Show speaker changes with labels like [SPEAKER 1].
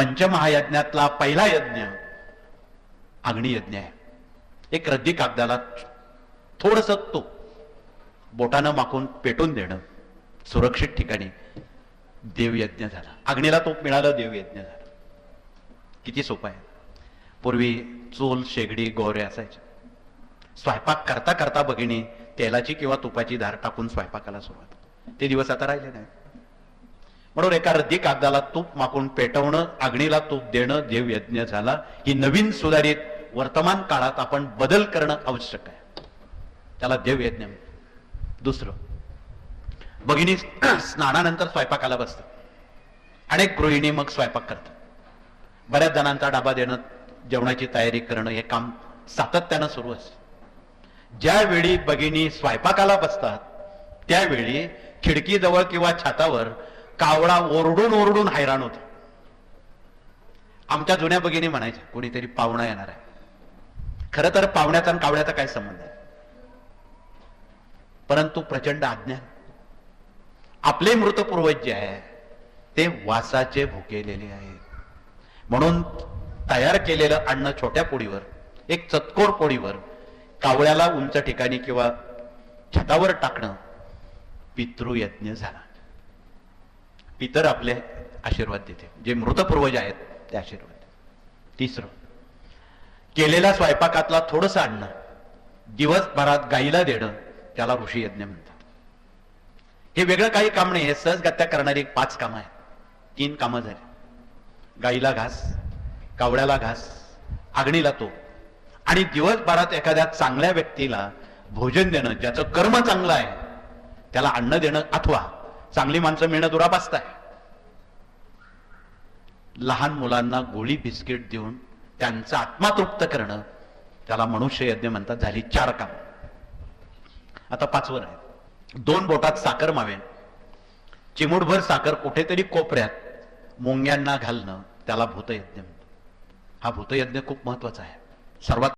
[SPEAKER 1] पंचमहायज्ञातला पहिला यज्ञ अग्नियज्ञ आहे. एक रद्दी कागदाला थोडस तूप बोटानं माखून पेटून देणं, सुरक्षित ठिकाणी देवयज्ञ झाला. अग्नीला तूप मिळालं, देवयज्ञ झाला. किती सोपं आहे. पूर्वी चूल, शेगडी, गोरे असायचे. स्वयंपाक करता करता भगिनी तेलाची किंवा तुपाची धार टाकून स्वयंपाकाला सुरुवात. ते दिवस आता राहिले नाही. म्हणून एका रद्दी कागदाला तूप माकून पेटवणं, अग्नीला तूप देणं देवयज्ञ झाला. ही नवीन सुधारित वर्तमान काळात आपण बदल करणं आवश्यक आहे. त्याला देवयज्ञ. दुसरं, भगिनी स्नानानंतर स्वयंपाकाला बसतात. अनेक गृहिणी मग स्वयंपाक करतात. बऱ्याच जणांचा डबा देणं, जेवणाची तयारी करणं हे काम सातत्यानं सुरू असतं. ज्यावेळी भगिनी स्वयंपाकाला बसतात त्यावेळी खिडकीजवळ किंवा छतावर कावळा ओरडून ओरडून हैराण होतो. आमच्या जुन्या भगिनी म्हणायच्या, कोणीतरी पाहुणा येणार आहे. खरं तर पाहुण्याचा आणि कावळ्याचा काय संबंध आहे? परंतु प्रचंड अज्ञान. आपले मृत पूर्वज जे आहे ते वासाचे भुकेलेले आहेत. म्हणून तयार केलेलं अन्न छोट्या पोळीवर, एक चतकोर पोळीवर कावळ्याला उंच ठिकाणी किंवा छतावर टाकणं पितृयज्ञ झाला. पितर आपले आशीर्वाद देते, जे मृत पूर्वज आहेत ते आशीर्वाद. तिसरं, केलेल्या स्वयंपाकातला थोडंसं अन्न दिवसभरात गाईला देणं, त्याला ऋषी यज्ञ म्हणतात. हे वेगळं काही काम नाही. हे सहजगत्या करणारी 5 कामं आहेत. 3 कामं झाली. गाईला घास, कावळ्याला घास, अग्नीला तूप, आणि दिवसभरात एखाद्या चांगल्या व्यक्तीला भोजन देणं, ज्याचं कर्म चांगलं आहे त्याला अन्न देणं, अथवा चांगली माणसं मिळणं दुरापास्त आहे. लहान मुलांना गोळी बिस्किट देऊन त्यांचा आत्मा तृप्त करणं, त्याला मनुष्य यज्ञ म्हणतात. झाली 4 काम. आता 5वं आहे. 2 बोटात साखर मावेन, चिमूटभर साखर कुठेतरी कोपऱ्यात मुंग्यांना घालणं, त्याला भूतयज्ञ म्हणतात. हा भूतयज्ञ खूप महत्वाचा आहे. सर्वात